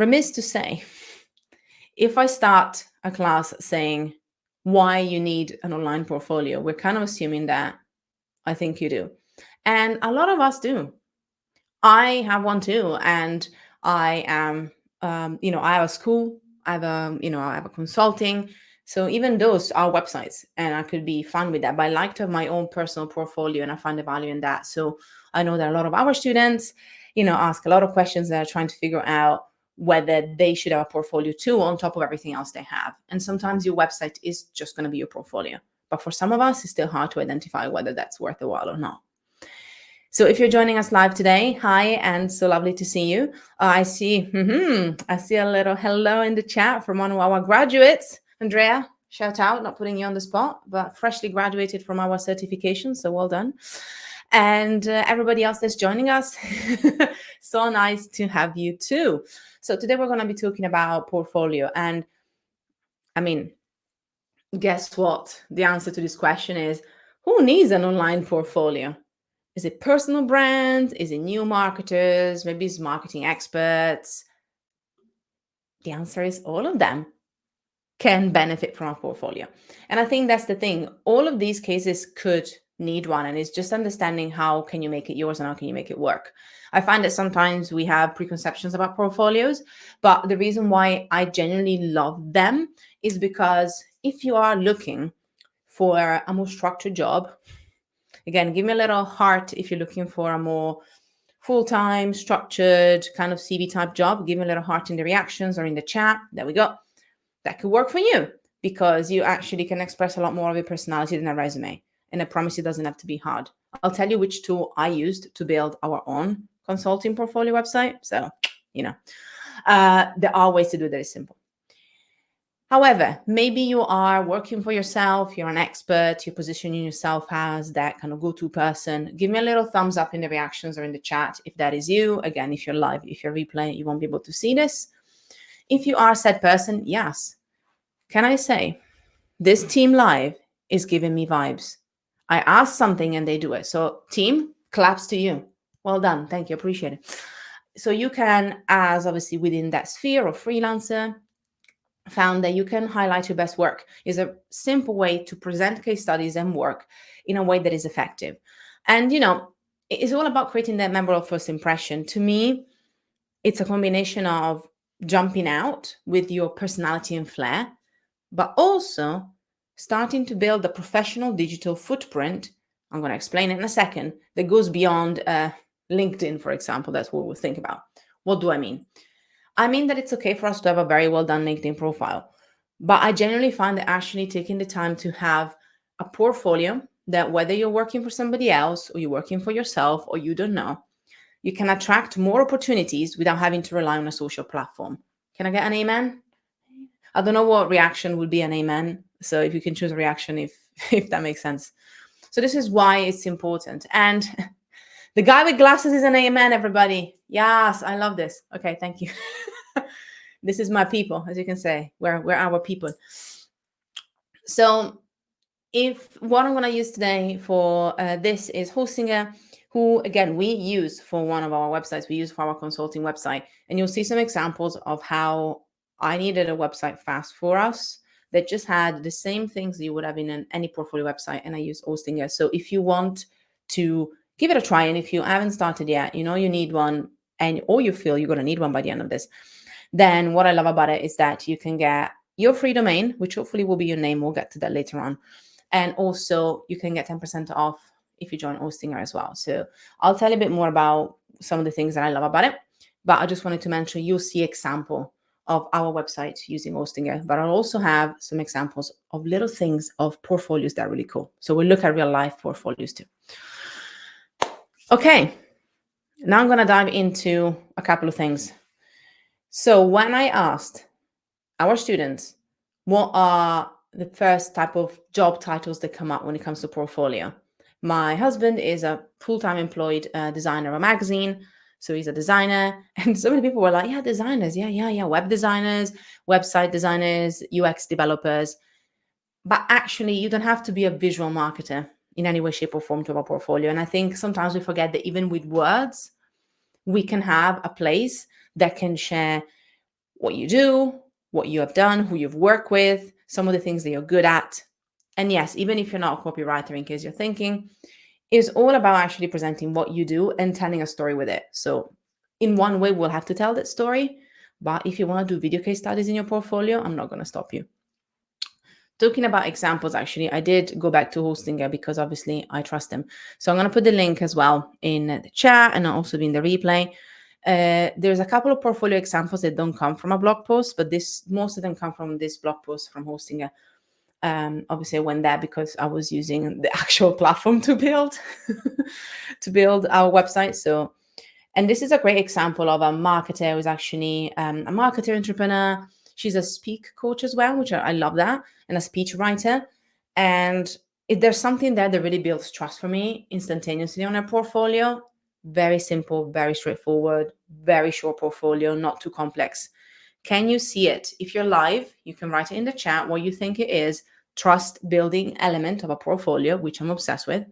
remiss to say, if I start a class saying why you need an online portfolio, we're kind of assuming that I think you do. And a lot of us do. I have one too. And I am, I have a school, I have a consulting. So even those are websites and I could be fun with that. But I like to have my own personal portfolio and I find the value in that. So I know that a lot of our students, ask a lot of questions that are trying to figure out whether they should have a portfolio too on top of everything else they have. And sometimes your website is just going to be your portfolio. But for some of us, it's still hard to identify whether that's worth a while or not. So if you're joining us live today, hi, and so lovely to see you. I see a little hello in the chat from one of our graduates. Andrea, shout out, not putting you on the spot, but freshly graduated from our certification, so well done. And everybody else that's joining us, so nice to have you too. So today we're going to be talking about portfolio. And I mean, guess what? The answer to this question is, who needs an online portfolio? Is it personal brands? Is it new marketers? Maybe it's marketing experts? The answer is all of them can benefit from a portfolio. And I think that's the thing. All of these cases could need one, and it's just understanding how can you make it yours and how can you make it work. I find that sometimes we have preconceptions about portfolios, but the reason why I genuinely love them is because if you are looking for a more structured job, again, give me a little heart if you're looking for a more full-time, structured kind of CV type job. Give me a little heart in the reactions or in the chat. There we go. That could work for you because you actually can express a lot more of your personality than a resume. And I promise it doesn't have to be hard. I'll tell you which tool I used to build our own consulting portfolio website. So, there are ways to do that. It's simple. However, maybe you are working for yourself, you're an expert, you're positioning yourself as that kind of go-to person. Give me a little thumbs up in the reactions or in the chat if that is you. Again, if you're live, if you're replaying, you won't be able to see this. If you are said person, yes. Can I say, this team live is giving me vibes. I ask something and they do it. So team, claps to you. Well done. Thank you. Appreciate it. So you can, as obviously within that sphere of freelancer, found that you can highlight your best work is a simple way to present case studies and work in a way that is effective. And, it's all about creating that memorable first impression. To me, it's a combination of jumping out with your personality and flair, but also starting to build a professional digital footprint. I'm going to explain it in a second, that goes beyond LinkedIn, for example. That's what we'll think about. What do I mean? I mean that it's okay for us to have a very well done LinkedIn profile, but I generally find that actually taking the time to have a portfolio that whether you're working for somebody else or you're working for yourself or you don't know, you can attract more opportunities without having to rely on a social platform. Can I get an amen? I don't know what reaction would be an amen. So if you can choose a reaction, if that makes sense. So this is why it's important. And the guy with glasses is an amen, everybody. Yes, I love this. Okay, thank you. This is my people, as you can say. We're our people. So if what I'm going to use today for this is Hostinger, who, again, we use for one of our websites. We use for our consulting website. And you'll see some examples of how I needed a website fast for us that just had the same things you would have in any portfolio website. And I use Hostinger. So if you want to give it a try, and if you haven't started yet, you need one, or you feel you're going to need one by the end of this, then what I love about it is that you can get your free domain, which hopefully will be your name. We'll get to that later on. And also you can get 10% off if you join Hostinger as well. So I'll tell you a bit more about some of the things that I love about it, but I just wanted to mention you'll see example of our website using Hostinger, but I'll also have some examples of little things of portfolios that are really cool. So we'll look at real life portfolios too. Okay, now I'm going to dive into a couple of things. So when I asked our students what are the first type of job titles that come up when it comes to portfolio, my husband is a full-time employed designer of a magazine. So he's a designer. And so many people were like, yeah, designers. Yeah. Web designers, website designers, UX developers. But actually, you don't have to be a visual marketer in any way, shape, or form to have a portfolio. And I think sometimes we forget that even with words, we can have a place that can share what you do, what you have done, who you've worked with, some of the things that you're good at. And yes, even if you're not a copywriter, in case you're thinking, it's all about actually presenting what you do and telling a story with it. So in one way, we'll have to tell that story. But if you want to do video case studies in your portfolio, I'm not going to stop you. Talking about examples, actually, I did go back to Hostinger because obviously I trust them. So I'm going to put the link as well in the chat and also in the replay. There's a couple of portfolio examples that don't come from a blog post, but most of them come from this blog post from Hostinger. Obviously, I went there because I was using the actual platform to build our website. So, and this is a great example of a marketer who's actually a marketer entrepreneur. She's a speak coach as well, which I love that, and a speech writer. And if there's something there that really builds trust for me instantaneously on her portfolio, very simple, very straightforward, very short portfolio, not too complex. Can you see it? If you're live, you can write it in the chat what you think it is, trust building element of a portfolio, which I'm obsessed with.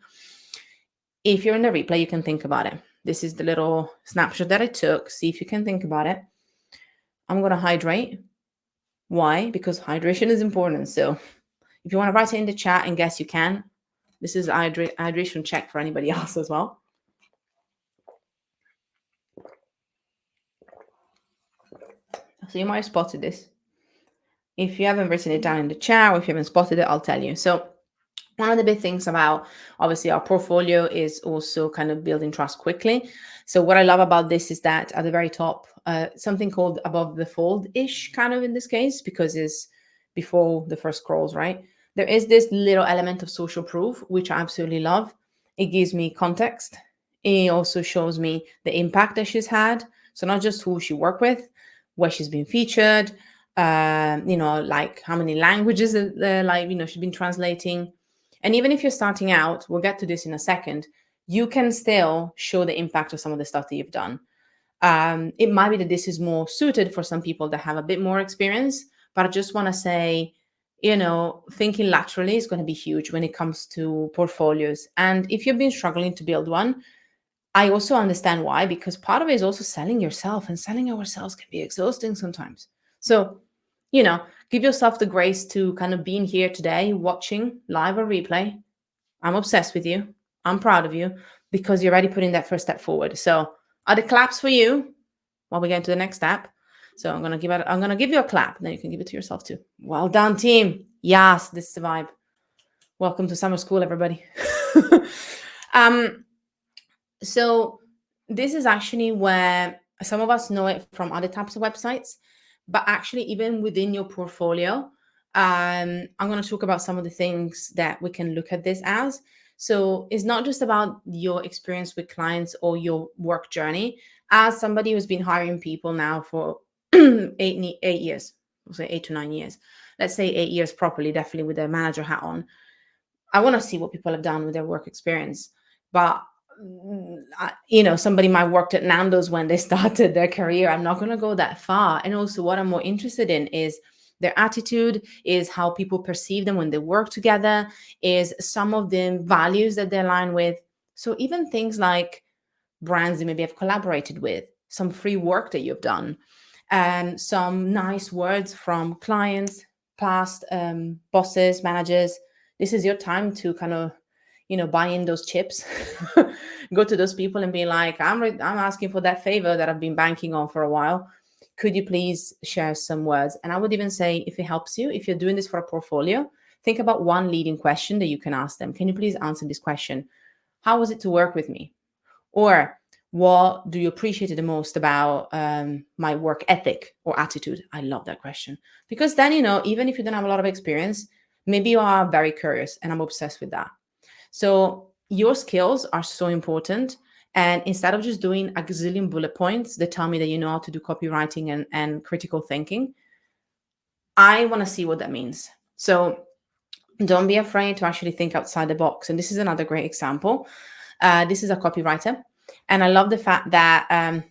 If you're in the replay, you can think about it. This is the little snapshot that I took. See if you can think about it. I'm going to hydrate. Why? Because hydration is important. So if you want to write it in the chat and guess you can, this is a hydration check for anybody else as well. So you might have spotted this. If you haven't written it down in the chat, or if you haven't spotted it, I'll tell you. So one of the big things about obviously our portfolio is also kind of building trust quickly. So what I love about this is that at the very top, something called above the fold-ish kind of in this case, because it's before the first scrolls, right? There is this little element of social proof, which I absolutely love. It gives me context. It also shows me the impact that she's had. So not just who she worked with, where she's been featured, like how many languages, she's been translating. And even if you're starting out, we'll get to this in a second, you can still show the impact of some of the stuff that you've done. It might be that this is more suited for some people that have a bit more experience, but I just want to say, thinking laterally is going to be huge when it comes to portfolios. And if you've been struggling to build one, I also understand why, because part of it is also selling yourself, and selling ourselves can be exhausting sometimes. So, give yourself the grace to kind of being here today, watching live or replay. I'm obsessed with you. I'm proud of you because you're already putting that first step forward. So are the claps for you while we get into the next step? So I'm gonna give you a clap, then you can give it to yourself too. Well done, team. Yes, this is the vibe. Welcome to summer school, everybody. So this is actually where some of us know it from other types of websites, but actually even within your portfolio, I'm going to talk about some of the things that we can look at this as. So it's not just about your experience with clients or your work journey. As somebody who's been hiring people now for 8 years, we'll say 8 to 9 years, let's say 8 years properly, definitely with a manager hat on, I want to see what people have done with their work experience. But somebody might worked at Nando's when they started their career. I'm not going to go that far. And also what I'm more interested in is their attitude, is how people perceive them when they work together, is some of the values that they align with. So even things like brands you maybe have collaborated with, some free work that you've done, and some nice words from clients, past bosses, managers. This is your time to kind of buy in those chips. Go to those people and be like, I'm asking for that favor that I've been banking on for a while. Could you please share some words? And I would even say, if it helps you, if you're doing this for a portfolio, think about one leading question that you can ask them. Can you please answer this question? How was it to work with me? Or what do you appreciate the most about my work ethic or attitude? I love that question, because then, even if you don't have a lot of experience, maybe you are very curious, and I'm obsessed with that. So your skills are so important. And instead of just doing a gazillion bullet points that tell me that you know how to do copywriting and critical thinking, I want to see what that means. So don't be afraid to actually think outside the box. And this is another great example. This is a copywriter. And I love the fact that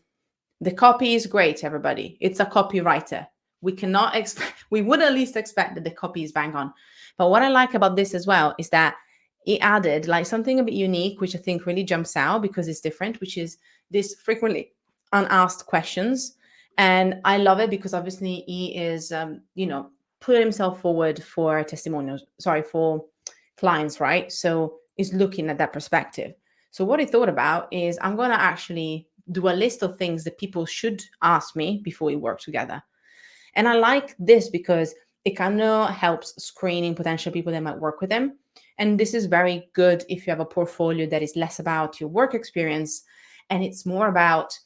the copy is great, everybody. It's a copywriter. We cannot expect, we would at least expect that the copy is bang on. But what I like about this as well is that it added like something a bit unique, which I think really jumps out because it's different, which is this frequently unasked questions. And I love it because obviously he is, put himself forward for testimonials, sorry, for clients, right? So he's looking at that perspective. So what he thought about is I'm going to actually do a list of things that people should ask me before we work together. And I like this because it kind of helps screening potential people that might work with them. And this is very good if you have a portfolio that is less about your work experience and it's more about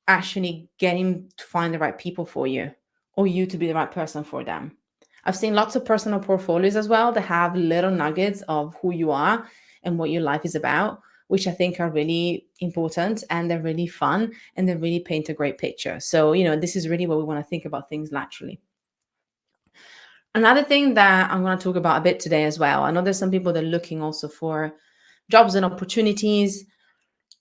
actually getting to find the right people for you or you to be the right person for them. I've seen lots of personal portfolios as well that have little nuggets of who you are and what your life is about, which I think are really important and they're really fun and they really paint a great picture. So, this is really what we want to think about things laterally. Another thing that I'm going to talk about a bit today as well. I know there's some people that are looking also for jobs and opportunities.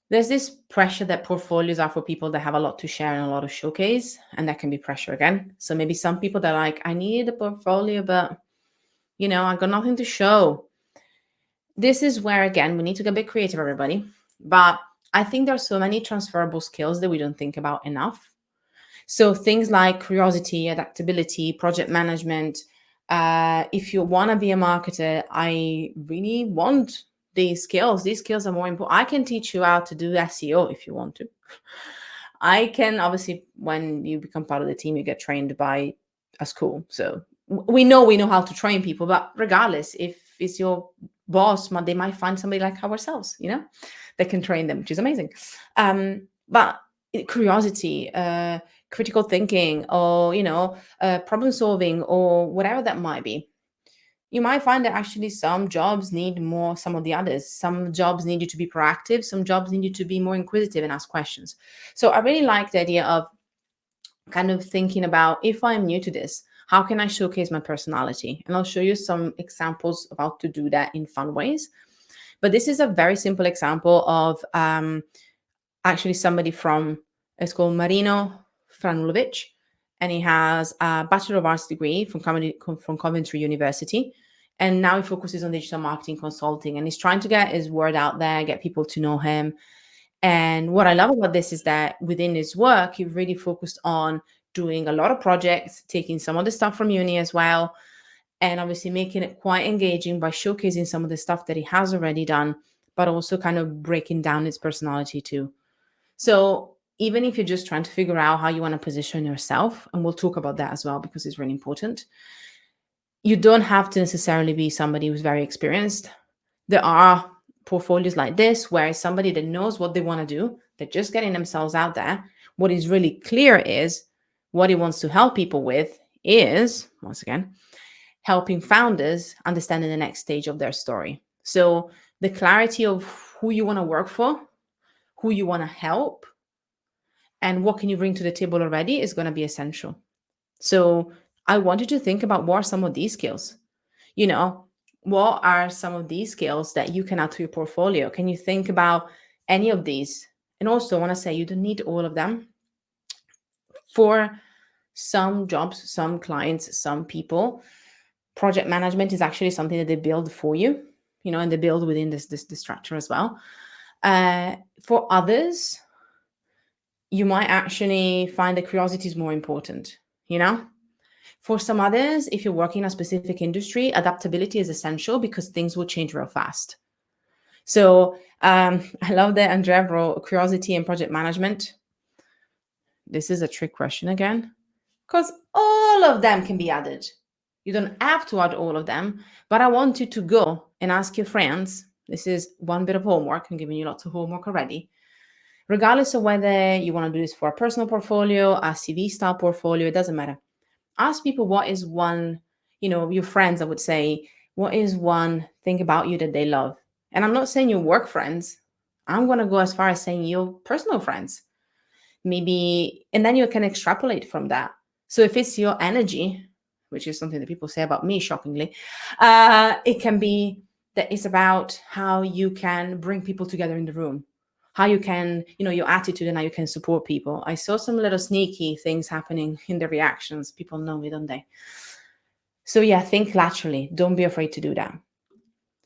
There's this pressure that portfolios are for people that have a lot to share and a lot of showcase, and that can be pressure again. So maybe some people that are like, I need a portfolio, but I got nothing to show. This is where again we need to get a bit creative, everybody. But I think there are so many transferable skills that we don't think about enough. So things like curiosity, adaptability, project management. If you want to be a marketer, I really want these skills. These skills are more important. I can teach you how to do SEO if you want to. I can obviously, when you become part of the team, you get trained by a school. So we know how to train people. But regardless, if it's your boss, they might find somebody like ourselves, that can train them, which is amazing. But curiosity, critical thinking, or problem solving, or whatever that might be, you might find that actually some jobs need more some of the others. Some jobs need you to be proactive, some jobs need you to be more inquisitive and ask questions. So I really like the idea of kind of thinking about, if I'm new to this, how can I showcase my personality? And I'll show you some examples of how to do that in fun ways. But this is a very simple example of actually somebody from, it's called Marino Franulovic, and he has a Bachelor of Arts degree from Coventry University. And now he focuses on digital marketing consulting, and he's trying to get his word out there, get people to know him. And what I love about this is that within his work, he really focused on doing a lot of projects, taking some of the stuff from uni as well, and obviously making it quite engaging by showcasing some of the stuff that he has already done, but also kind of breaking down his personality too. So even if you're just trying to figure out how you want to position yourself, and we'll talk about that as well because it's really important, you don't have to necessarily be somebody who's very experienced. There are portfolios like this where somebody that knows what they want to do, they're just getting themselves out there. What is really clear is what he wants to help people with is, once again, helping founders understanding the next stage of their story. So the clarity of who you want to work for, who you want to help, and what can you bring to the table already is going to be essential. So I want you to think about what are some of these skills. What are some of these skills that you can add to your portfolio? Can you think about any of these? And also I want to say you don't need all of them. For some jobs, some clients, some people, project management is actually something that they build for you, and they build within this structure as well. For others, you might actually find that curiosity is more important, For some others, if you're working in a specific industry, adaptability is essential because things will change real fast. So I love that Andrea wrote curiosity and project management. This is a trick question again, because all of them can be added. You don't have to add all of them, but I want you to go and ask your friends. This is one bit of homework. I'm giving you lots of homework already. Regardless of whether you want to do this for a personal portfolio, a CV style portfolio, it doesn't matter. Ask people what is one, your friends, I would say, what is one thing about you that they love? And I'm not saying your work friends. I'm going to go as far as saying your personal friends. Maybe, and then you can extrapolate from that. So if it's your energy, which is something that people say about me, shockingly, it can be that it's about how you can bring people together in the room, how you can, your attitude and how you can support people. I saw some little sneaky things happening in the reactions. People know me, don't they? So yeah, think laterally. Don't be afraid to do that.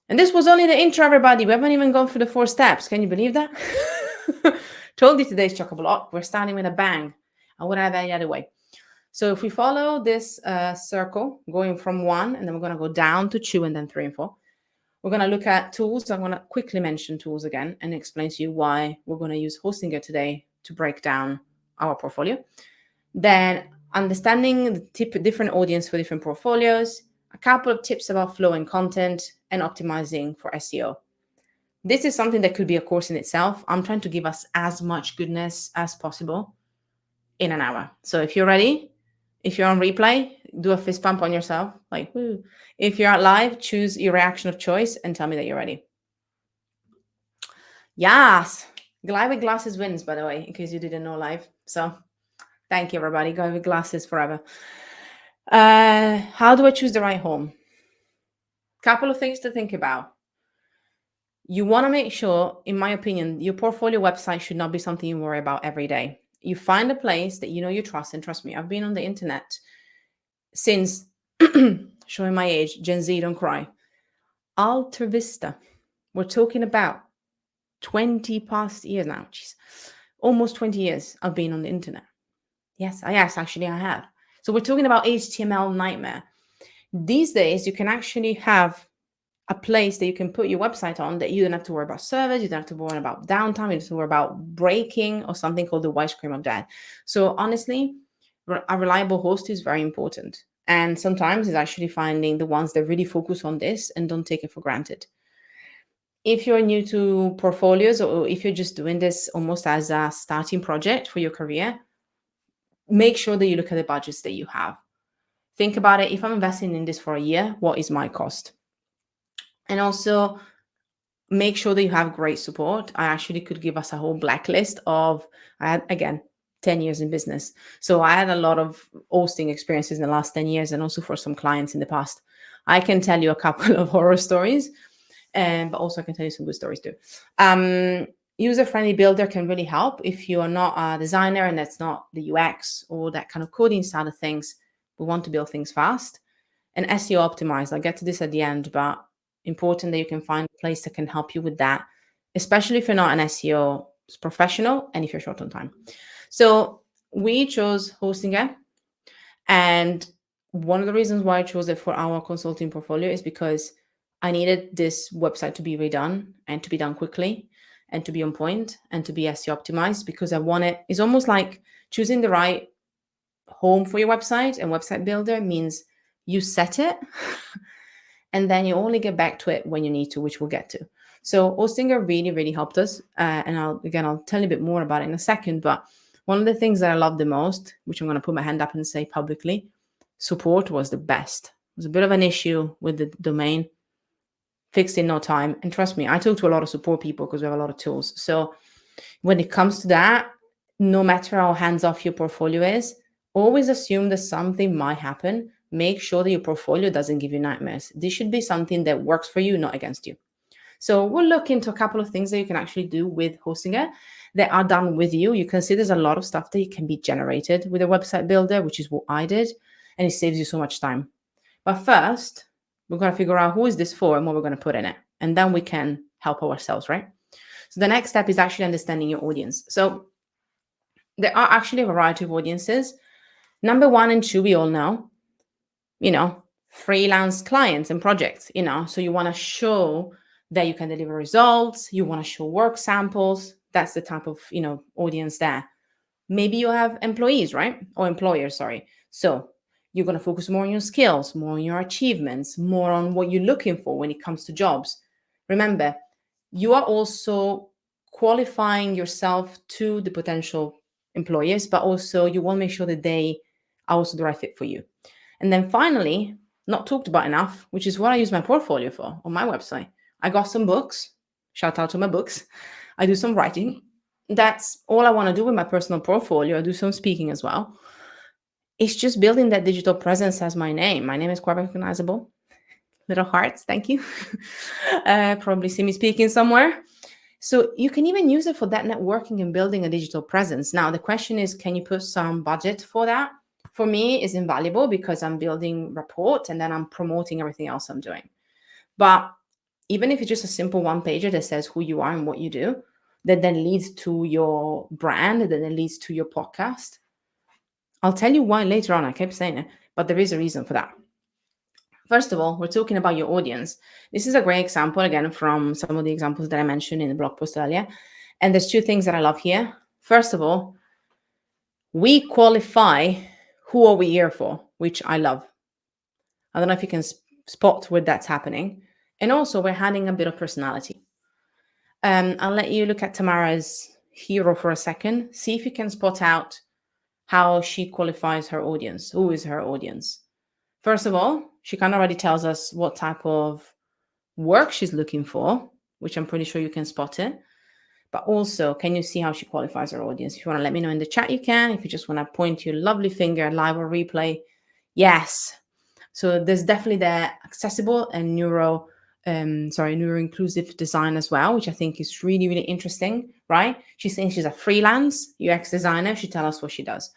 And this was only the intro, everybody. We haven't even gone through the 4 steps. Can you believe that? Told you today's chock-a-block. We're starting with a bang. I would have any other way. So if we follow this circle, going from 1, and then we're going to go down to 2, and then 3 and 4, we're going to look at tools. I'm going to quickly mention tools again and explain to you why we're going to use Hostinger today to break down our portfolio. Then understanding the different audience for different portfolios, a couple of tips about flow and content, and optimizing for SEO. This is something that could be a course in itself. I'm trying to give us as much goodness as possible in an hour. So if you're ready, if you're on replay, do a fist pump on yourself, like woo. If you're live, choose your reaction of choice and tell me that you're ready. Yes, Guy with glasses wins, by the way, in case you didn't know live. So thank you, everybody. Guy with glasses forever. How do I choose the right home? Couple of things to think about. You want to make sure, in my opinion, your portfolio website should not be something you worry about every day. You find a place that you know you trust, and trust me, I've been on the internet since, showing my age, Gen Z, don't cry, Alta Vista. We're talking about 20 past years now. Jeez. Almost 20 years I've been on the internet. Yes, actually I have. So we're talking about HTML nightmare. These days, you can actually have a place that you can put your website on that you don't have to worry about servers, you don't have to worry about downtime, you don't have to worry about breaking or something called the white screen of death. So honestly, a reliable host is very important. And sometimes it's actually finding the ones that really focus on this and don't take it for granted. If you're new to portfolios, or if you're just doing this almost as a starting project for your career, make sure that you look at the budgets that you have. Think about it. If I'm investing in this for a year, what is my cost? And also make sure that you have great support. I actually could give us a whole blacklist of, I had, again, 10 years in business. So I had a lot of hosting experiences in the last 10 years and also for some clients in the past. I can tell you a couple of horror stories, but also I can tell you some good stories too. User-friendly builder can really help if you are not a designer and that's not the UX or that kind of coding side of things. We want to build things fast. And SEO optimized, I'll get to this at the end, but important that you can find a place that can help you with that, especially if you're not an SEO professional and if you're short on time. So we chose Hostinger, and one of the reasons why I chose it for our consulting portfolio is because I needed this website to be redone and to be done quickly and to be on point and to be SEO optimized, because I want it. It's almost like choosing the right home for your website, and website builder means you set it and then you only get back to it when you need to, which we'll get to. So Hostinger really, really helped us. And I'll tell you a bit more about it in a second. But one of the things that I love the most, which I'm going to put my hand up and say publicly, support was the best. It was a bit of an issue with the domain, fixed in no time. And trust me, I talk to a lot of support people because we have a lot of tools. So when it comes to that, no matter how hands-off your portfolio is, always assume that something might happen. Make sure that your portfolio doesn't give you nightmares. This should be something that works for you, not against you. So we'll look into a couple of things that you can actually do with Hostinger that are done with you. You can see there's a lot of stuff that can be generated with a website builder, which is what I did, and it saves you so much time. But first, we're going to figure out who is this for and what we're going to put in it. And then we can help ourselves, right? So the next step is actually understanding your audience. So there are actually a variety of audiences. Number 1 and 2, we all know, freelance clients and projects, so you want to show that you can deliver results. You want to show work samples. That's the type of, audience there. Maybe you have employees, right? Or employers, sorry. So you're going to focus more on your skills, more on your achievements, more on what you're looking for when it comes to jobs. Remember, you are also qualifying yourself to the potential employers, but also you want to make sure that they are also the right fit for you. And then finally, not talked about enough, which is what I use my portfolio for on my website. I got some books. Shout out to my books. I do some writing. That's all I want to do with my personal portfolio. I do some speaking as well. It's just building that digital presence as my name. My name is quite recognizable. Little hearts, thank you. Probably see me speaking somewhere. So you can even use it for that networking and building a digital presence. Now, the question is, can you put some budget for that? For me, it's invaluable because I'm building rapport and then I'm promoting everything else I'm doing. But even if it's just a simple one-pager that says who you are and what you do, that then leads to your brand, that then leads to your podcast, I'll tell you why later on. I kept saying it, but there is a reason for that. First of all, we're talking about your audience. This is a great example, again, from some of the examples that I mentioned in the blog post earlier. And there's two things that I love here. First of all, we qualify who are we here for, which I love. I don't know if you can spot where that's happening. And also, we're adding a bit of personality. I'll let you look at Tamara's hero for a second. See if you can spot out how she qualifies her audience. Who is her audience? First of all, she kind of already tells us what type of work she's looking for, which I'm pretty sure you can spot it. But also, can you see how she qualifies her audience? If you want to let me know in the chat, you can. If you just want to point your lovely finger live or replay, yes. So there's definitely the accessible and neuro-inclusive design as well, which I think is really, really interesting, right? She's saying she's a freelance UX designer. She tells us what she does.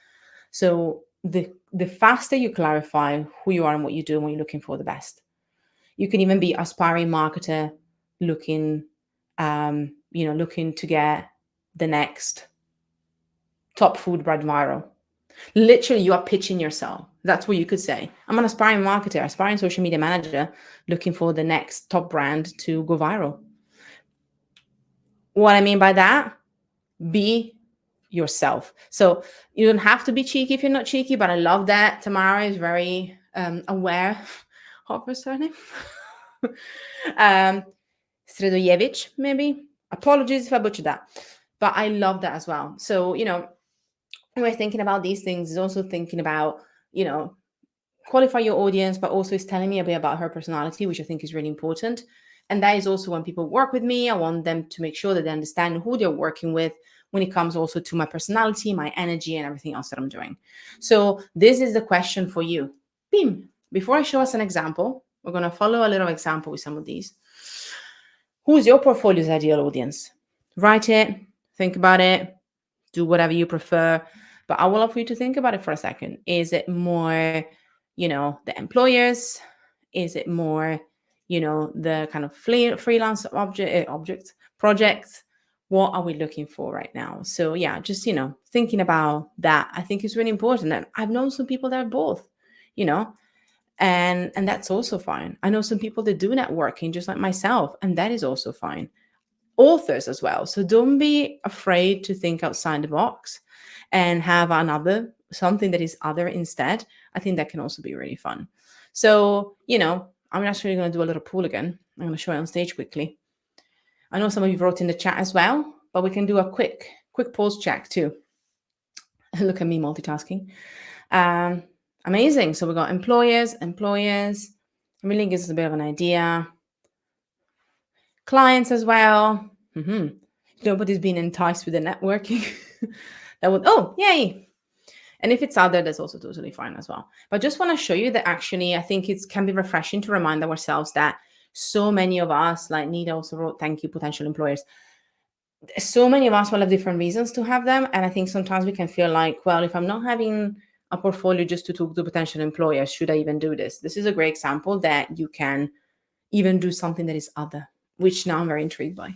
So the faster you clarify who you are and what you do and what you're looking for, the best. You can even be aspiring marketer looking to get the next top food brand viral. Literally, you are pitching yourself. That's what you could say. I'm an aspiring marketer, aspiring social media manager, looking for the next top brand to go viral. What I mean by that, be yourself. So you don't have to be cheeky if you're not cheeky, but I love that Tamara is very aware of her surname. Sredojevic, maybe. Apologies if I butchered that. But I love that as well. So, when we're thinking about these things, is also thinking about, qualify your audience, but also is telling me a bit about her personality, which I think is really important. And that is also when people work with me, I want them to make sure that they understand who they're working with when it comes also to my personality, my energy, and everything else that I'm doing. So this is the question for you. Bim. Before I show us an example, we're going to follow a little example with some of these. Who's your portfolio's ideal audience? Write it, think about it, do whatever you prefer. But I would love for you to think about it for a second. Is it more, the employers? Is it more, the kind of freelance projects? What are we looking for right now? So yeah, just, thinking about that, I think is really important. And I've known some people that are both, and that's also fine. I know some people that do networking just like myself, and that is also fine. Authors as well. So don't be afraid to think outside the box and have something that is other instead. I think that can also be really fun. So, I'm actually going to do a little poll again. I'm going to show it on stage quickly. I know some of you wrote in the chat as well, but we can do a quick pause check too. Look at me multitasking. Amazing. So we got employers. Really gives us a bit of an idea. Clients as well. Nobody's been enticed with the networking. Yay. And if it's out there, that's also totally fine as well. But just want to show you that actually, I think it can be refreshing to remind ourselves that so many of us, like Nita also wrote, thank you, potential employers. So many of us will have different reasons to have them. And I think sometimes we can feel like, well, if I'm not having a portfolio just to talk to potential employers, should I even do this? This is a great example that you can even do something that is other, which now I'm very intrigued by.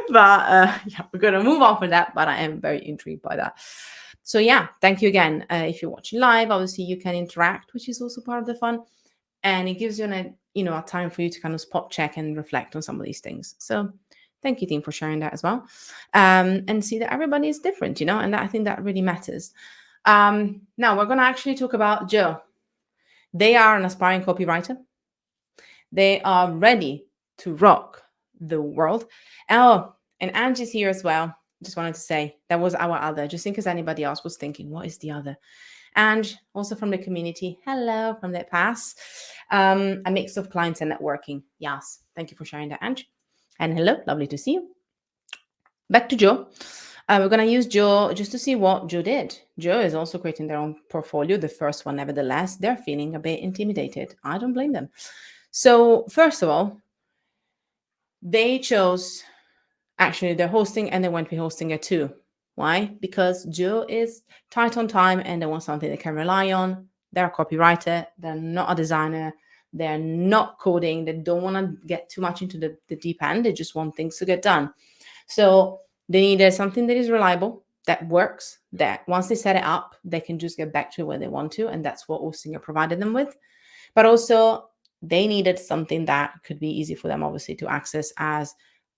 But we're going to move on from that, but I am very intrigued by that. So yeah, thank you again. If you're watching live, obviously you can interact, which is also part of the fun. And it gives you a time for you to kind of spot check and reflect on some of these things. So thank you, team, for sharing that as well. And see that everybody is different, and I think that really matters. Now we're going to actually talk about Joe. They are an aspiring copywriter. They are ready to rock the world. Oh, and Angie's here as well. Just wanted to say that was our other, just in case anybody else was thinking, what is the other? And also from the community, hello from the pass. A mix of clients and networking. Yes, thank you for sharing that, Ange. And hello, lovely to see you. Back to Joe. We're going to use Joe just to see what Joe did. Joe is also creating their own portfolio, the first one, nevertheless. They're feeling a bit intimidated. I don't blame them. So first of all, they chose, actually, they're hosting and they went to be hosting it too. Why? Because Joe is tight on time and they want something they can rely on. They're a copywriter. They're not a designer. They're not coding. They don't want to get too much into the deep end. They just want things to get done. So they needed something that is reliable, that works, that once they set it up, they can just get back to where they want to. And that's what Ostinger provided them with. But also, they needed something that could be easy for them, obviously, to access as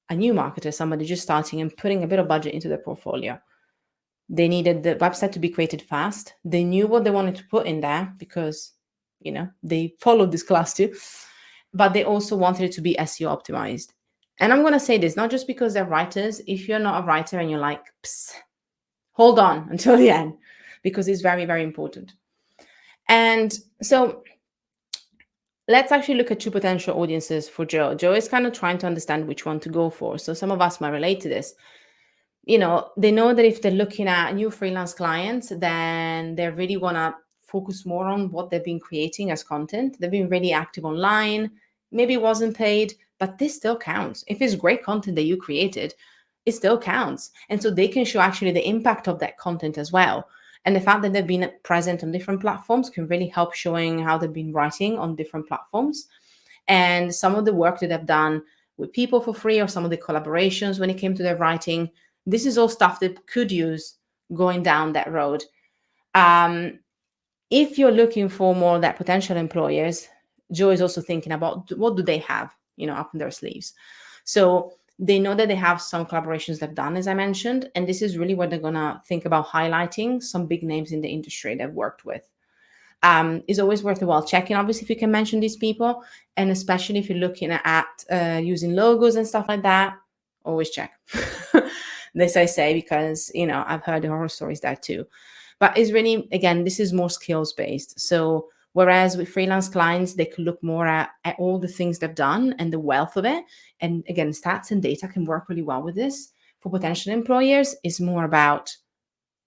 a new marketer, somebody just starting and putting a bit of budget into their portfolio. They needed the website to be created fast. They knew what they wanted to put in there because, they followed this class too. But they also wanted it to be SEO optimized. And I'm going to say this, not just because they're writers. If you're not a writer and you're like, psst, hold on until the end, because it's very, very important. And so let's actually look at two potential audiences for Joe. Joe is kind of trying to understand which one to go for. So some of us might relate to this. They know that if they're looking at new freelance clients, then they really want to focus more on what they've been creating as content. They've been really active online. Maybe it wasn't paid, but this still counts. If it's great content that you created, it still counts. And so they can show actually the impact of that content as well. And the fact that they've been present on different platforms can really help showing how they've been writing on different platforms. And some of the work that they've done with people for free, or some of the collaborations when it came to their writing, this is all stuff that could use going down that road. If you're looking for more of that potential employers, Joe is also thinking about what do they have, up in their sleeves. So they know that they have some collaborations they've done, as I mentioned, and this is really what they're going to think about highlighting some big names in the industry they've worked with. It's always worthwhile checking, obviously, if you can mention these people, and especially if you're looking at using logos and stuff like that, always check. This I say because, I've heard horror stories there too. But it's really, again, this is more skills based. So whereas with freelance clients, they could look more at all the things they've done and the wealth of it. And again, stats and data can work really well with this. For potential employers, it's more about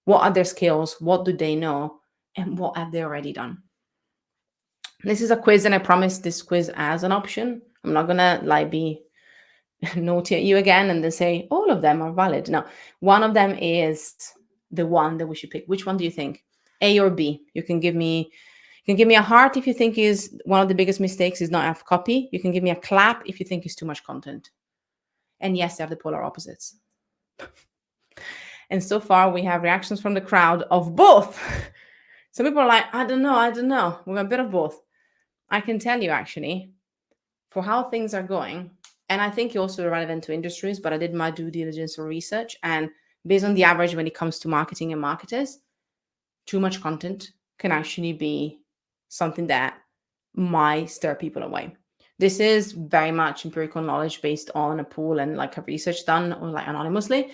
what are their skills, what do they know, and what have they already done. This is a quiz, and I promise this quiz as an option. I'm not going to be naughty at you again and then say all of them are valid. No, one of them is the one that we should pick. Which one do you think? A or B? You can give me a heart if you think is one of the biggest mistakes is not have copy. You can give me a clap if you think it's too much content. And yes, they have the polar opposites. And so far we have reactions from the crowd of both. Some people are like, I don't know. We're a bit of both. I can tell you actually, for how things are going, and I think also relevant to industries, but I did my due diligence or research, and based on the average when it comes to marketing and marketers, too much content can actually be something that might stir people away. This is very much empirical knowledge based on a pool and a research done or anonymously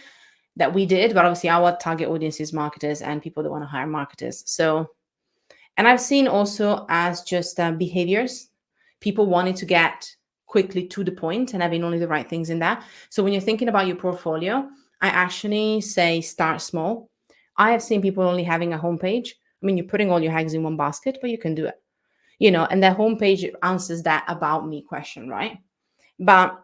that we did, but obviously our target audience is marketers and people that want to hire marketers. So, and I've seen also as just behaviors, people wanting to get quickly to the point and having only the right things in there. So when you're thinking about your portfolio, I actually say start small. I have seen people only having a homepage. I mean, you're putting all your eggs in one basket, but you can do it, and that homepage answers that about me question, right? But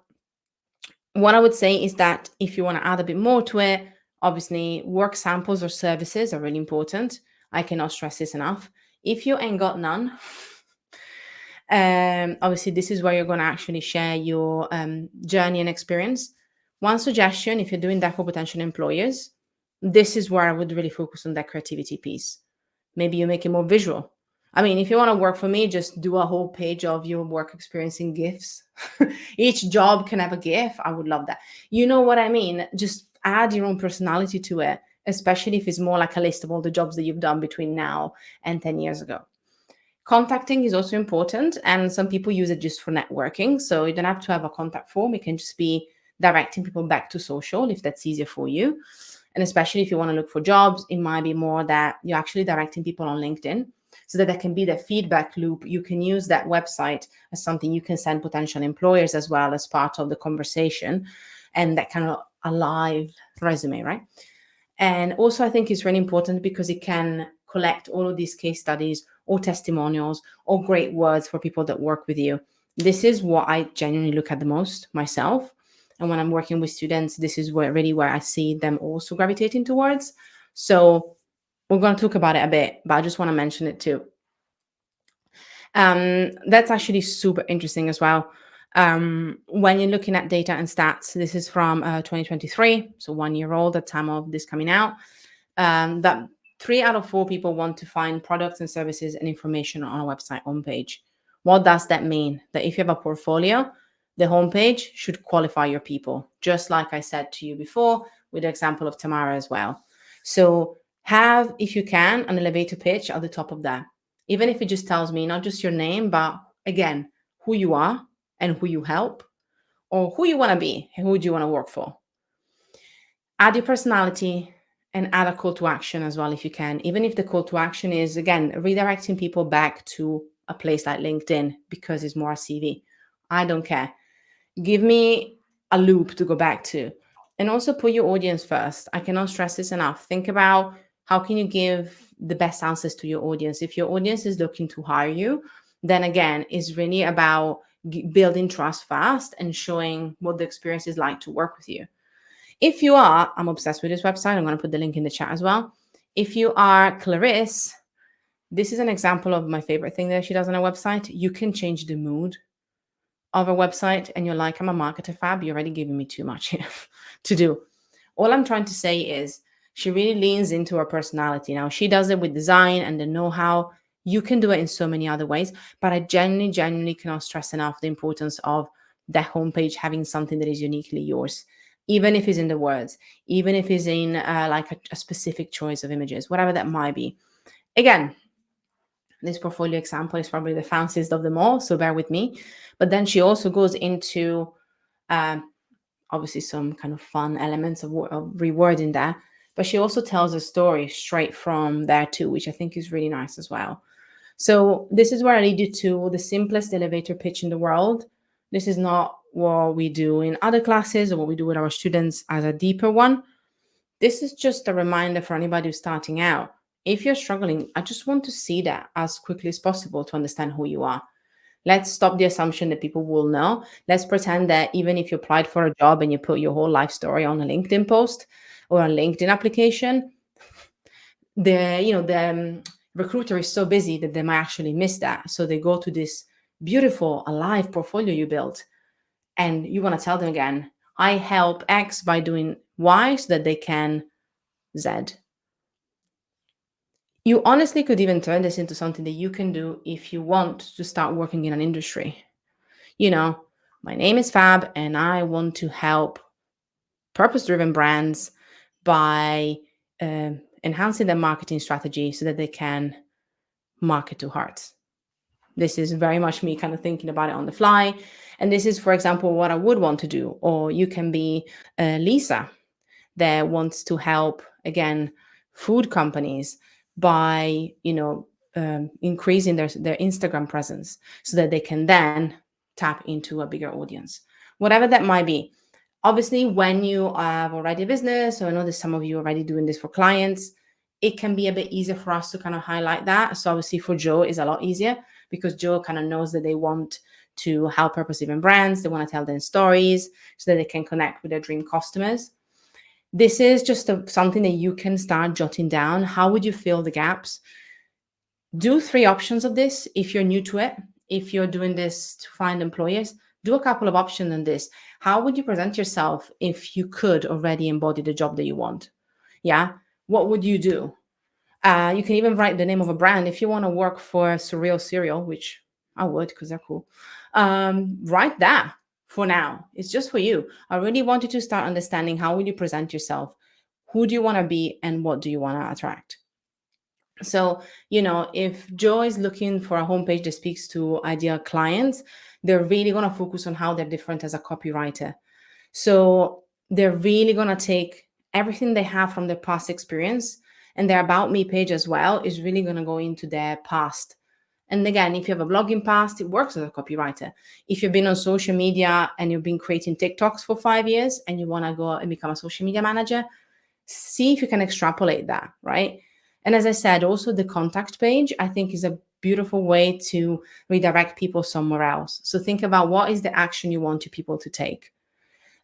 what I would say is that if you want to add a bit more to it, obviously work samples or services are really important. I cannot stress this enough. If you ain't got none, obviously this is where you're going to actually share your journey and experience. One suggestion, if you're doing that for potential employers, this is where I would really focus on that creativity piece. Maybe you make it more visual. I mean, if you want to work for me, just do a whole page of your work experience in GIFs. Each job can have a GIF. I would love that. You know what I mean? Just add your own personality to it, especially if it's more like a list of all the jobs that you've done between now and 10 years ago. Contacting is also important, and some people use it just for networking. So you don't have to have a contact form. It can just be directing people back to social if that's easier for you. And especially if you want to look for jobs, it might be more that you're actually directing people on LinkedIn so that there can be the feedback loop. You can use that website as something you can send potential employers as well as part of the conversation, and that kind of a live resume, right? And also I think it's really important because it can collect all of these case studies or testimonials or great words for people that work with you. This is what I genuinely look at the most myself. And when I'm working with students, this is where I see them also gravitating towards. So we're going to talk about it a bit, but I just want to mention it too. That's actually super interesting as well. When you're looking at data and stats, this is from 2023, so 1 year old at the time of this coming out. that 3 out of 4 people want to find products and services and information on a website homepage. What does that mean? That if you have a portfolio, the homepage should qualify your people, just like I said to you before with the example of Tamara as well. So have, if you can, an elevator pitch at the top of that. Even if it just tells me not just your name, but again, who you are and who you help, or who you want to be and who do you want to work for. Add your personality and add a call to action as well if you can. Even if the call to action is, again, redirecting people back to a place like LinkedIn because it's more a CV. I don't care. Give me a loop to go back to. And also put your audience first. I cannot stress this enough. Think about how can you give the best answers to your audience. If your audience is looking to hire you, then again, it's really about building trust fast and showing what the experience is like to work with you. If you are, I'm obsessed with this website. I'm going to put the link in the chat as well. If you are Clarisse, this is an example of my favorite thing that she does on her website. You can change the mood of a website and you're like, I'm a marketer, Fab, you're already giving me too much to do. All I'm trying to say is she really leans into her personality. Now, she does it with design and the know-how. You can do it in so many other ways, but I genuinely cannot stress enough the importance of that homepage having something that is uniquely yours, even if it's in the words, even if it's in like a specific choice of images, whatever that might be. Again, this portfolio example is probably the fanciest of them all, so bear with me. But then she also goes into obviously some kind of fun elements of rewording that, but she also tells a story straight from there too, which I think is really nice as well. So this is where I lead you to the simplest elevator pitch in the world. This is not what we do in other classes or what we do with our students as a deeper one. This is just a reminder for anybody who's starting out. If you're struggling, I just want to see that as quickly as possible to understand who you are. Let's stop the assumption that people will know. Let's pretend that even if you applied for a job and you put your whole life story on a LinkedIn post or a LinkedIn application, the recruiter is so busy that they might actually miss that. So they go to this beautiful, alive portfolio you built, and you want to tell them again, I help X by doing Y so that they can Z. You honestly could even turn this into something that you can do if you want to start working in an industry. You know, my name is Fab and I want to help purpose-driven brands by enhancing their marketing strategy so that they can market to hearts. This is very much me kind of thinking about it on the fly. And this is, for example, what I would want to do. Or you can be Lisa that wants to help, again, food companies by, increasing their Instagram presence so that they can then tap into a bigger audience, whatever that might be. Obviously, when you have already a business, so I know that some of you are already doing this for clients, it can be a bit easier for us to kind of highlight that. So obviously for Joe, it's a lot easier because Joe kind of knows that they want to help purpose-driven brands. They want to tell their stories so that they can connect with their dream customers. This is just something that you can start jotting down. How would you fill the gaps? Do 3 options of this if you're new to it. If you're doing this to find employers, do a couple of options on this. How would you present yourself if you could already embody the job that you want? Yeah. What would you do? You can even write the name of a brand. If you want to work for Surreal Cereal, which I would because they're cool, write that for now. It's just for you. I really want you to start understanding how will you present yourself? Who do you want to be and what do you want to attract? So, if Joe is looking for a homepage that speaks to ideal clients, they're really going to focus on how they're different as a copywriter. So they're really going to take everything they have from their past experience, and their About Me page as well is really going to go into their past. And again, if you have a blogging past, it works as a copywriter. If you've been on social media and you've been creating TikToks for 5 years and you want to go and become a social media manager, see if you can extrapolate that, right? And as I said, also the contact page, I think, is a beautiful way to redirect people somewhere else. So think about what is the action you want your people to take.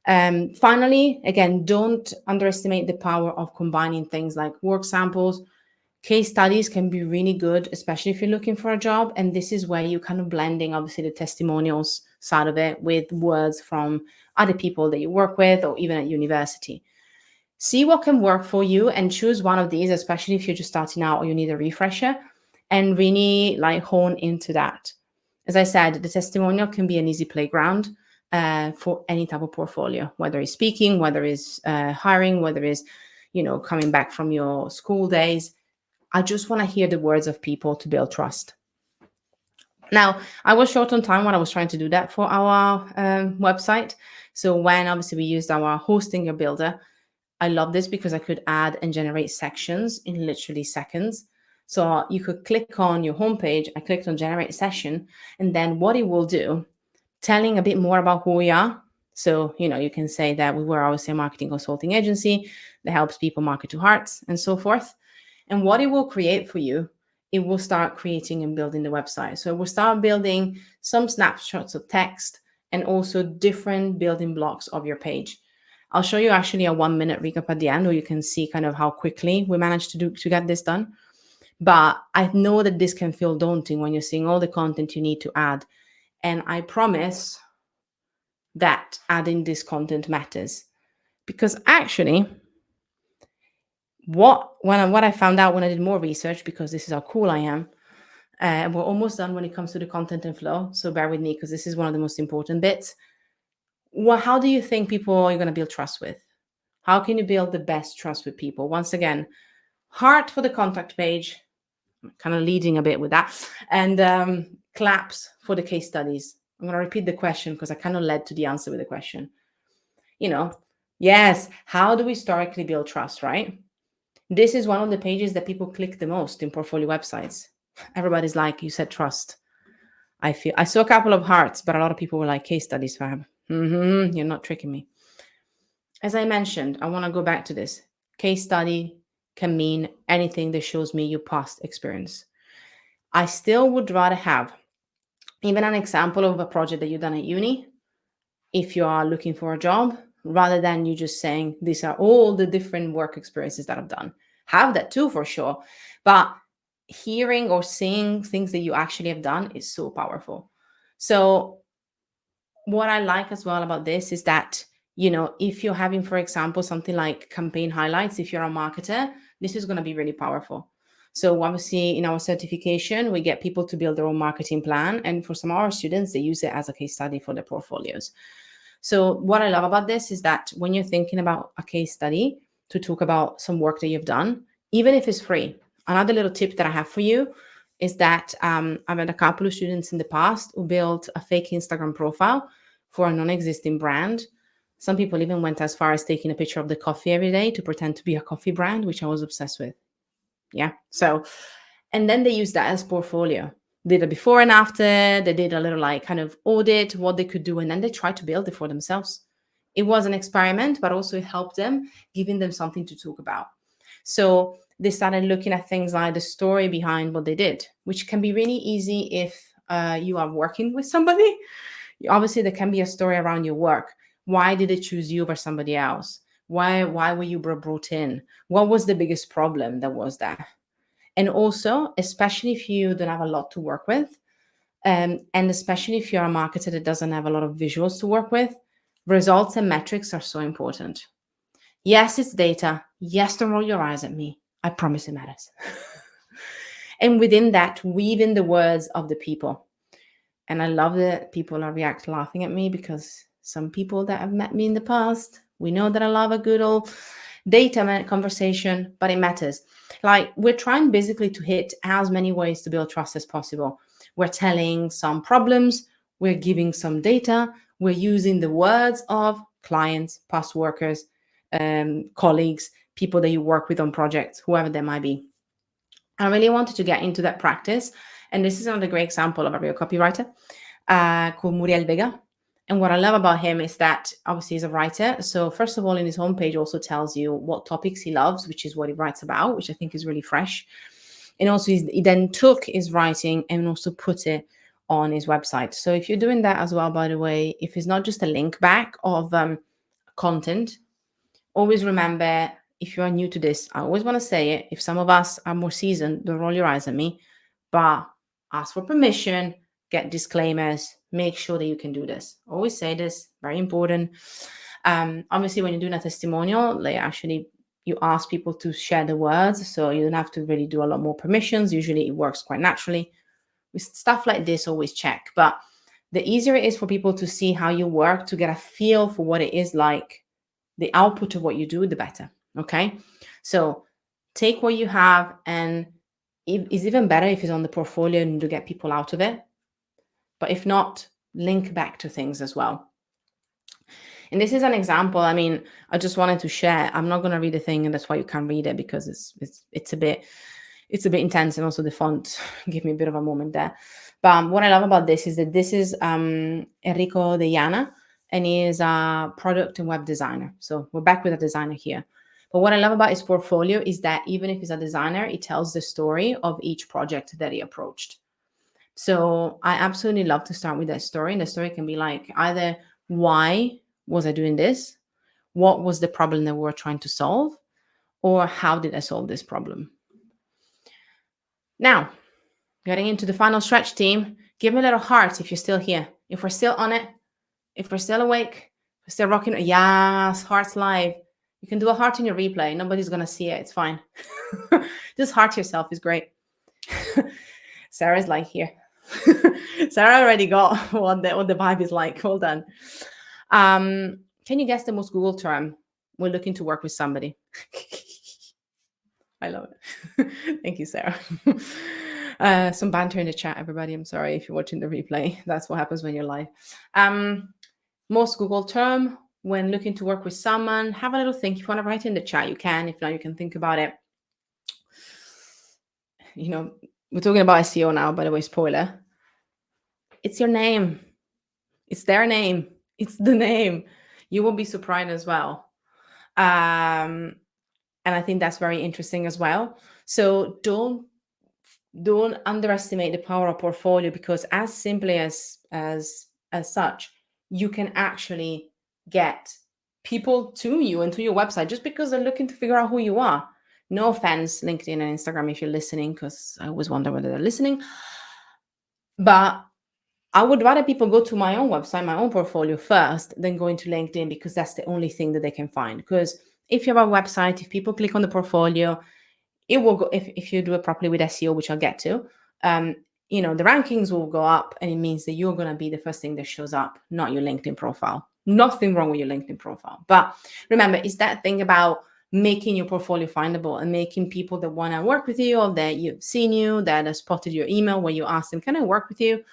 Finally, again, don't underestimate the power of combining things like work samples. Case studies can be really good, especially if you're looking for a job. And this is where you're kind of blending, obviously, the testimonials side of it with words from other people that you work with or even at university. See what can work for you and choose one of these, especially if you're just starting out or you need a refresher, and really like hone into that. As I said, the testimonial can be an easy playground for any type of portfolio, whether it's speaking, whether it's hiring, whether it's, coming back from your school days. I just want to hear the words of people to build trust. Now, I was short on time when I was trying to do that for our website. So when obviously we used our Hostinger builder, I love this because I could add and generate sections in literally seconds. So you could click on your homepage. I clicked on generate session, and then what it will do, telling a bit more about who we are. So, you can say that we were obviously a marketing consulting agency that helps people market to hearts and so forth. And what it will create for you, it will start creating and building the website. So it will start building some snapshots of text and also different building blocks of your page. I'll show you actually a 1-minute recap at the end where you can see kind of how quickly we managed to get this done. But I know that this can feel daunting when you're seeing all the content you need to add. And I promise that adding this content matters, because actually what I found out when I did more research, because this is how cool I am, we're almost done when it comes to the content and flow, so bear with me because this is one of the most important bits. Well, how do you think people are going to build trust with? How can you build the best trust with people? Once again, heart for the contact page, kind of leading a bit with that, and claps for the case studies. I'm going to repeat the question because I kind of led to the answer with the question. Yes, how do we historically build trust, right? This is one of the pages that people click the most in portfolio websites. Everybody's like, you said trust. I saw a couple of hearts, but a lot of people were like, case studies, Fab. You're not tricking me. As I mentioned, I want to go back to this. Case study can mean anything that shows me your past experience. I still would rather have even an example of a project that you've done at uni if you are looking for a job, rather than you just saying, these are all the different work experiences that I've done. Have that too, for sure. But hearing or seeing things that you actually have done is so powerful. So what I like as well about this is that, if you're having, for example, something like campaign highlights, if you're a marketer, this is going to be really powerful. So obviously in our certification, we get people to build their own marketing plan. And for some of our students, they use it as a case study for their portfolios. So what I love about this is that when you're thinking about a case study to talk about some work that you've done, even if it's free, another little tip that I have for you is that I've had a couple of students in the past who built a fake Instagram profile for a non-existing brand. Some people even went as far as taking a picture of the coffee every day to pretend to be a coffee brand, which I was obsessed with. Yeah. So, and then they used that as portfolio. Did a before and after. They did a little like kind of audit what they could do, and then they tried to build it for themselves. It was an experiment, but also it helped them, giving them something to talk about. So they started looking at things like the story behind what they did, which can be really easy if you are working with somebody. Obviously, there can be a story around your work. Why did they choose you over somebody else? Why were you brought in? What was the biggest problem that was there? And also, especially if you don't have a lot to work with, and especially if you're a marketer that doesn't have a lot of visuals to work with, results and metrics are so important. Yes, it's data. Yes, don't roll your eyes at me. I promise it matters. And within that, weave in the words of the people. And I love that people are laughing at me, because some people that have met me in the past, we know that I love a good old data conversation, but it matters. Like, we're trying basically to hit as many ways to build trust as possible. We're telling some problems, we're giving some data, we're using the words of clients, past workers, colleagues, people that you work with on projects, whoever they might be. I really wanted to get into that practice. And this is another great example of a real copywriter called Muriel Vega. And what I love about him is that obviously he's a writer. So first of all, in his homepage also tells you what topics he loves, which is what he writes about, which I think is really fresh. And also he then took his writing and also put it on his website. So if you're doing that as well, by the way, if it's not just a link back of content, always remember, if you are new to this, I always want to say it, if some of us are more seasoned, don't roll your eyes at me, but ask for permission, get disclaimers, make sure that you can do this. Always say this, very important. Obviously, when you're doing a testimonial, you ask people to share the words, so you don't have to really do a lot more permissions. Usually, it works quite naturally. With stuff like this, always check. But the easier it is for people to see how you work, to get a feel for what it is like, the output of what you do, the better. Okay, so take what you have, and it's even better if it's on the portfolio and to get people out of it. But if not, link back to things as well. And this is an example. I mean, I just wanted to share. I'm not going to read the thing, and that's why you can't read it, because it's a bit intense, and also the font gave me a bit of a moment there. But what I love about this is that this is Enrico De Jana, and he is a product and web designer. So we're back with a designer here. But what I love about his portfolio is that even if he's a designer, he tells the story of each project that he approached. So I absolutely love to start with that story. And the story can be like either why was I doing this? What was the problem that we were trying to solve? Or how did I solve this problem? Now, getting into the final stretch, team, give me a little heart if you're still here. If we're still on it, if we're still awake, we're still rocking. Yes, hearts live. You can do a heart in your replay. Nobody's going to see it. It's fine. Just heart yourself is great. Sarah's like here. Sarah already got what the vibe is like. Well done. Can you guess the most Googled term? We're looking to work with somebody. I love it. Thank you, Sarah. Some banter in the chat, everybody. I'm sorry if you're watching the replay. That's what happens when you're live. Most Googled term when looking to work with someone. Have a little think. If you want to write in the chat, you can. If not, you can think about it. You know, we're talking about SEO now, by the way, spoiler. It's your name. It's their name. It's the name. You will be surprised as well. And I think that's very interesting as well. So don't underestimate the power of portfolio, because as simply as such, you can actually get people to you and to your website just because they're looking to figure out who you are. No offense, LinkedIn and Instagram, if you're listening, because I always wonder whether they're listening. But I would rather people go to my own website, my own portfolio first, than go into LinkedIn, because that's the only thing that they can find. Because if you have a website, if people click on the portfolio, it will go, if you do it properly with SEO, which I'll get to, the rankings will go up, and it means that you're going to be the first thing that shows up, not your LinkedIn profile. Nothing wrong with your LinkedIn profile. But remember, it's that thing about making your portfolio findable and making people that want to work with you, or that you've seen you, that have spotted your email where you ask them, can I work with you?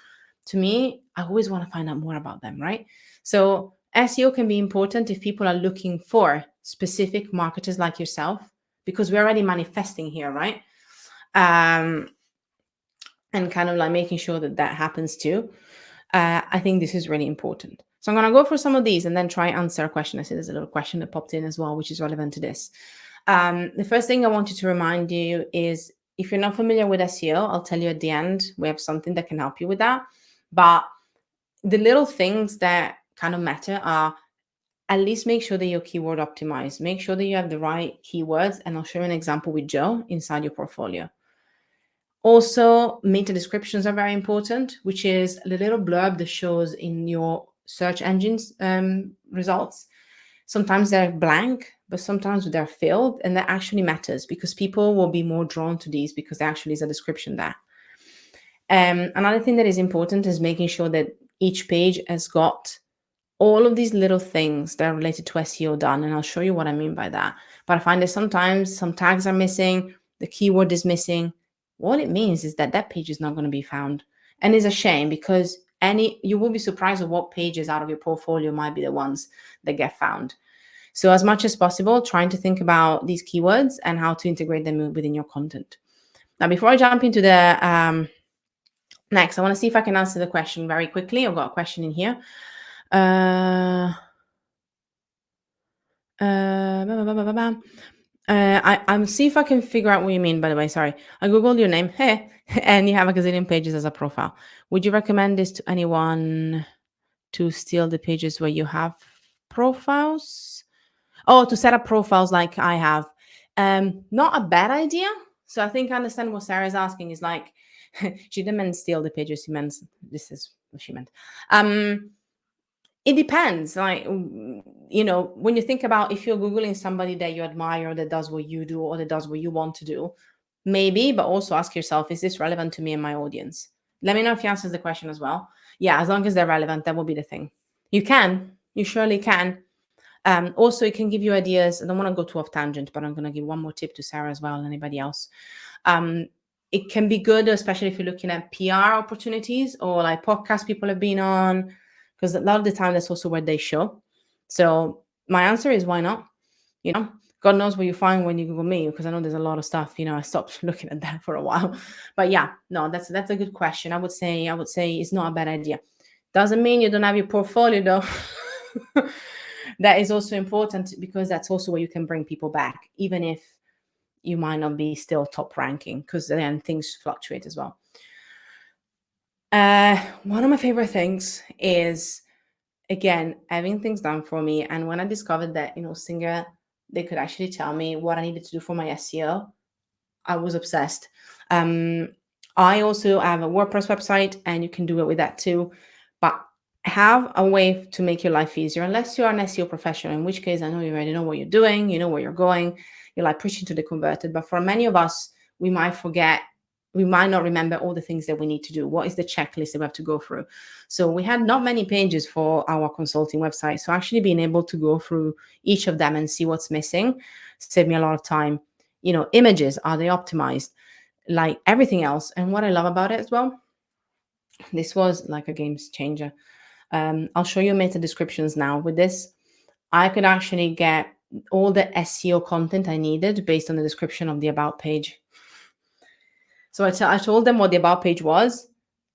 To me, I always want to find out more about them, right? So SEO can be important if people are looking for specific marketers like yourself, because we're already manifesting here, right? And kind of like making sure that happens too. I think this is really important. So I'm going to go for some of these and then try and answer a question. I see there's a little question that popped in as well, which is relevant to this. The first thing I wanted to remind you is, if you're not familiar with SEO, I'll tell you at the end, we have something that can help you with that. But the little things that kind of matter are, at least make sure that you're keyword optimized. Make sure that you have the right keywords. And I'll show you an example with Joe inside your portfolio. Also, meta descriptions are very important, which is the little blurb that shows in your search engines results. Sometimes they're blank, but sometimes they're filled, and that actually matters, because people will be more drawn to these because there actually is a description there. Another thing that is important is making sure that each page has got all of these little things that are related to SEO done, and I'll show you what I mean by that. But I find that sometimes some tags are missing, the keyword is missing. What it means is that page is not going to be found, and it's a shame, because you will be surprised at what pages out of your portfolio might be the ones that get found. So as much as possible, trying to think about these keywords and how to integrate them within your content. Now, before I jump into the next, I want to see if I can answer the question very quickly. I've got a question in here. I'm see if I can figure out what you mean, by the way. Sorry. I Googled your name. Hey, and you have a gazillion pages as a profile. Would you recommend this to anyone, to steal the pages where you have profiles? Oh, to set up profiles like I have. Not a bad idea. So I think I understand what Sarah is asking, is like, she didn't mean steal the pages. She meant, this is what she meant. It depends. Like, when you think about if you're Googling somebody that you admire that does what you do or that does what you want to do, maybe, but also ask yourself, is this relevant to me and my audience? Let me know if you answers the question as well. Yeah, as long as they're relevant, that will be the thing. You surely can. Also, it can give you ideas. I don't want to go too off tangent, but I'm going to give one more tip to Sarah as well and anybody else. It can be good, especially if you're looking at PR opportunities or like podcasts people have been on, because a lot of the time that's also where they show. So my answer is why not? God knows what you find when you Google me, because I know there's a lot of stuff. I stopped looking at that for a while. But yeah, no, that's a good question. I would say it's not a bad idea. Doesn't mean you don't have your portfolio though. That is also important, because that's also where you can bring people back, even if you might not be still top ranking, because then things fluctuate as well. One of my favorite things is, again, having things done for me. And when I discovered that, Singer, they could actually tell me what I needed to do for my SEO, I was obsessed. I also have a WordPress website, and you can do it with that too. But have a way to make your life easier, unless you're an SEO professional, in which case I know you already know what you're doing, you know where you're going, you're like preaching to the converted. But for many of us, we might forget, we might not remember all the things that we need to do. What is the checklist that we have to go through? So we had not many pages for our consulting website. So actually being able to go through each of them and see what's missing saved me a lot of time. Images, are they optimized? Like everything else. And what I love about it as well, this was like a game changer. I'll show you meta descriptions now. With this, I could actually get all the SEO content I needed based on the description of the about page. So I told them what the about page was,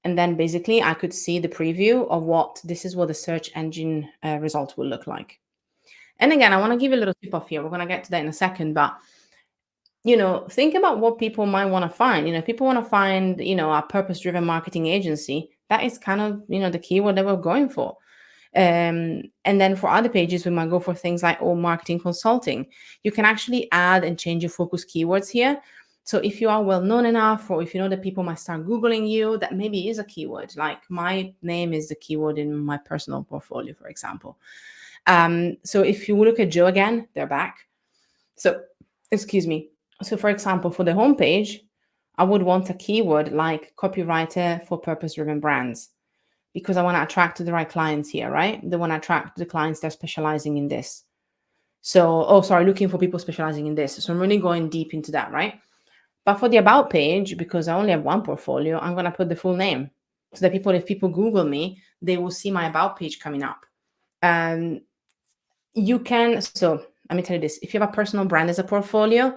and then basically I could see the preview of this is what the search engine result will look like. And again, I want to give you a little tip off here. We're going to get to that in a second, but think about what people might want to find. If people want to find, a purpose-driven marketing agency, that is kind of, the keyword that we're going for. And then for other pages, we might go for things like marketing consulting. You can actually add and change your focus keywords here. So if you are well known enough, or if you know that people might start Googling you, that maybe is a keyword. Like my name is the keyword in my personal portfolio, for example. So if you look at Joe again, they're back. So, excuse me. So for example, for the homepage, I would want a keyword like copywriter for purpose-driven brands, because I want to attract the right clients here, right? They want to attract the clients that are specializing in this. So, looking for people specializing in this. So I'm really going deep into that, right? But for the about page, because I only have one portfolio, I'm going to put the full name, so that if people Google me, they will see my about page coming up. You can, so let me tell you this. If you have a personal brand as a portfolio,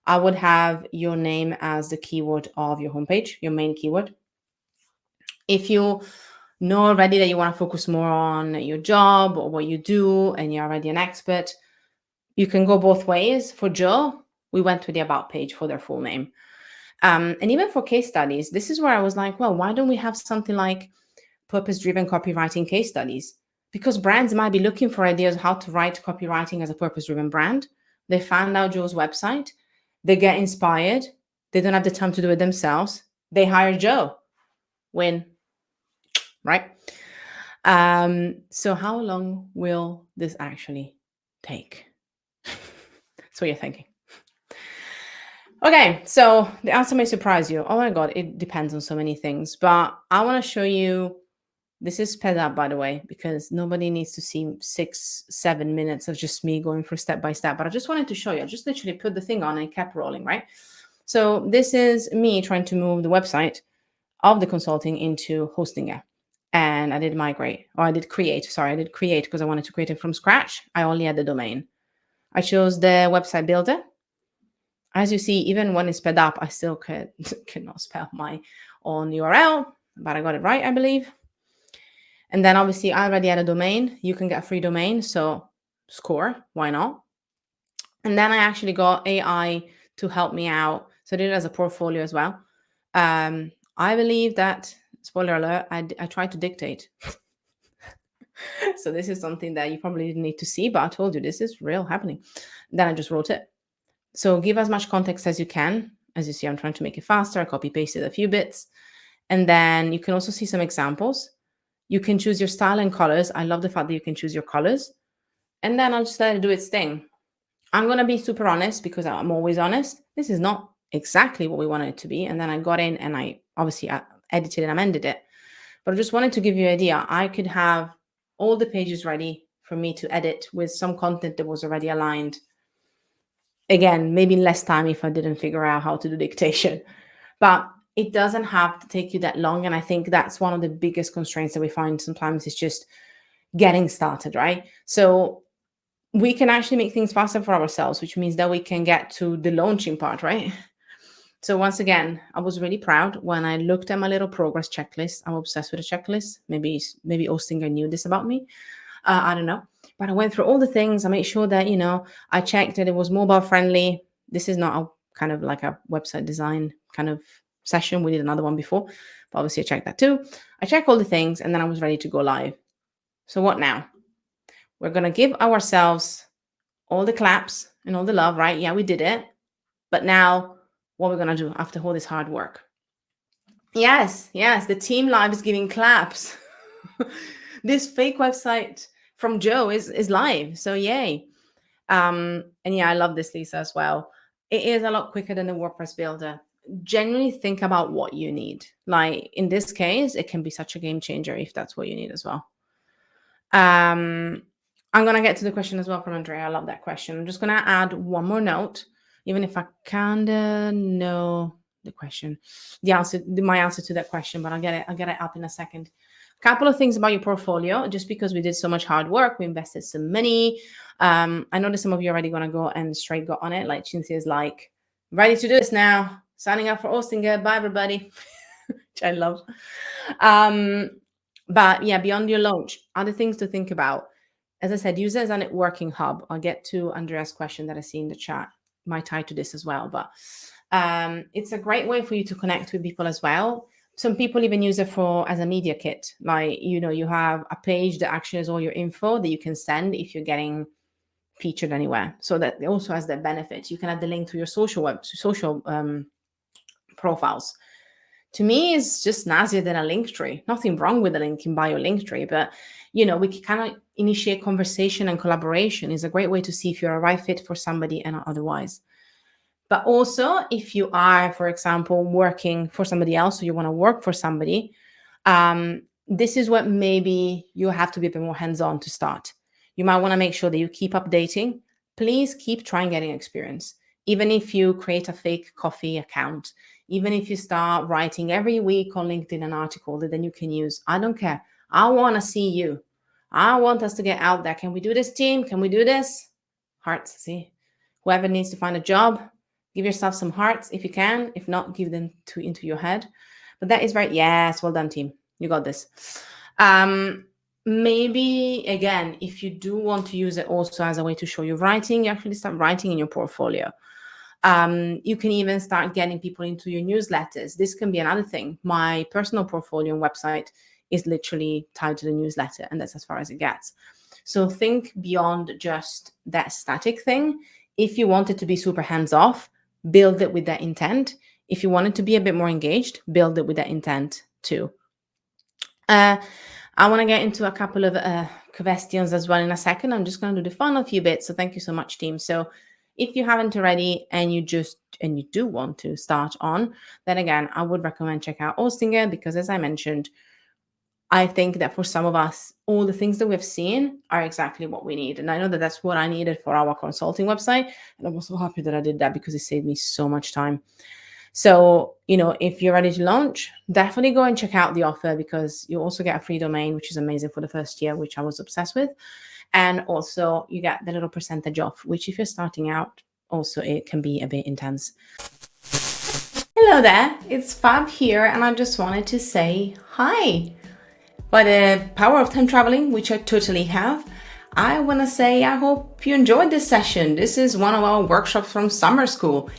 I would have your name as the keyword of your homepage, your main keyword. If you know already that you want to focus more on your job or what you do, and you're already an expert, you can go both ways. For Joe, we went to the about page for their full name. And even for case studies, this is where I was like, well, why don't we have something like purpose-driven copywriting case studies? Because brands might be looking for ideas how to write copywriting as a purpose-driven brand. They found out Joe's website, they get inspired, they don't have the time to do it themselves, they hire Joe. Win, right? So how long will this actually take? That's what you're thinking. Okay, so the answer may surprise you. Oh my God, it depends on so many things. But I want to show you, this is sped up, by the way, because nobody needs to see 6-7 minutes of just me going through step by step. But I just wanted to show you. I just literally put the thing on and it kept rolling, right? So this is me trying to move the website of the consulting into Hostinger. And I did migrate, or I did create. Sorry, I did create because I wanted to create it from scratch. I only had the domain. I chose the website builder. As you see, even when it's sped up, I still cannot spell my own URL, but I got it right, I believe. And then obviously I already had a domain. You can get a free domain, so score, why not? And then I actually got AI to help me out. So I did it as a portfolio as well. I believe that, spoiler alert, I tried to dictate. So this is something that you probably didn't need to see, but I told you this is real happening. Then I just wrote it. So give as much context as you can. As you see, I'm trying to make it faster. I copy pasted a few bits. And then you can also see some examples. You can choose your style and colors. I love the fact that you can choose your colors. And then I'll just let it do its thing. I'm going to be super honest because I'm always honest. This is not exactly what we wanted it to be. And then I got in and I obviously edited and amended it. But I just wanted to give you an idea. I could have all the pages ready for me to edit with some content that was already aligned. Again, maybe less time if I didn't figure out how to do dictation. But it doesn't have to take you that long. And I think that's one of the biggest constraints that we find sometimes is just getting started, right? So we can actually make things faster for ourselves, which means that we can get to the launching part, right? So once again, I was really proud when I looked at my little progress checklist. I'm obsessed with a checklist. Maybe Ostinger knew this about me. I don't know. But I went through all the things. I made sure that, I checked that it was mobile friendly. This is not a kind of like a website design kind of session. We did another one before, but obviously I checked that too. I checked all the things and then I was ready to go live. So what now? We're going to give ourselves all the claps and all the love, right? Yeah, we did it. But now what we're going to do after all this hard work? Yes, the team live is giving claps. This fake website from Joe is live. So yay. And yeah, I love this, Lisa, as well. It is a lot quicker than the WordPress builder. Genuinely think about what you need. Like in this case, it can be such a game changer if that's what you need as well. I'm going to get to the question as well from Andrea. I love that question. I'm just going to add one more note, even if I kind of know the question, my answer to that question, but I'll get it up in a second. A couple of things about your portfolio. Just because we did so much hard work, we invested some money. I know that some of you are already going to go and straight go on it. Like Cinzia is like, ready to do this now. Signing up for Ostinger. Bye, everybody. Which I love. But yeah, beyond your launch, other things to think about. As I said, use it as a networking hub. I'll get to Andrea's question that I see in the chat. Might tie to this as well, but it's a great way for you to connect with people as well. Some people even use it as a media kit. Like, you have a page that actually has all your info that you can send if you're getting featured anywhere. So that it also has that benefit. You can add the link to your social profiles. To me, it's just nastier than a link tree. Nothing wrong with a link in bio link tree, but we can kind of initiate conversation and collaboration. Is a great way to see if you're a right fit for somebody and not otherwise. But also, if you are, for example, working for somebody else, or you want to work for somebody, this is what maybe you have to be a bit more hands-on to start. You might want to make sure that you keep updating. Please keep trying getting experience. Even if you create a fake coffee account, even if you start writing every week on LinkedIn an article that then you can use, I don't care. I want to see you. I want us to get out there. Can we do this, team? Can we do this? Hearts, see? Whoever needs to find a job, give yourself some hearts if you can. If not, give them into your head. But that is right. Yes, well done, team. You got this. Maybe, again, if you do want to use it also as a way to show your writing, you actually start writing in your portfolio. You can even start getting people into your newsletters. This can be another thing. My personal portfolio and website is literally tied to the newsletter, and that's as far as it gets. So think beyond just that static thing. If you want it to be super hands-off, build it with that intent. If you want it to be a bit more engaged, build it with that intent too. I want to get into a couple of questions as well in a second. I'm just going to do the final few bits. So thank you so much, team. So if you haven't already and you do want to start on, then again, I would recommend check out Ostinger because, as I mentioned, I think that for some of us, all the things that we've seen are exactly what we need. And I know that that's what I needed for our consulting website. And I'm so happy that I did that because it saved me so much time. So, if you're ready to launch, definitely go and check out the offer because you also get a free domain, which is amazing for the first year, which I was obsessed with. And also you get the little percentage off, which if you're starting out, also it can be a bit intense. Hello there, it's Fab here. And I just wanted to say hi. By the power of time traveling, which I totally have, I want to say I hope you enjoyed this session. This is one of our workshops from summer school.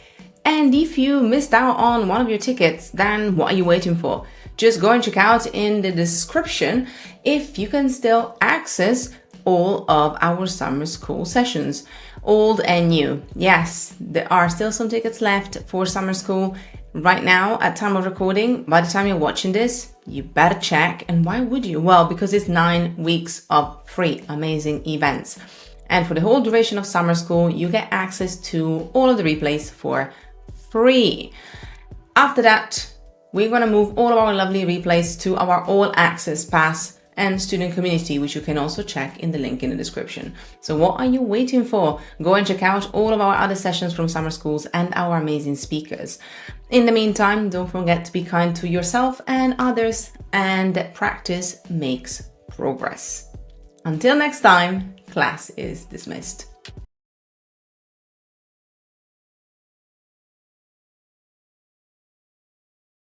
And if you missed out on one of your tickets, then what are you waiting for? Just go and check out in the description if you can still access all of our summer school sessions, old and new. Yes, there are still some tickets left for summer school right now at time of recording. By the time you're watching this, you better check. And why would you? Well, because it's 9 weeks of free, amazing events. And for the whole duration of summer school, you get access to all of the replays for free. After that, we're going to move all of our lovely replays to our all access pass and student community, which you can also check in the link in the description. So what are you waiting for? Go and check out all of our other sessions from summer schools and our amazing speakers. In the meantime, don't forget to be kind to yourself and others, and practice makes progress. Until next time, class is dismissed.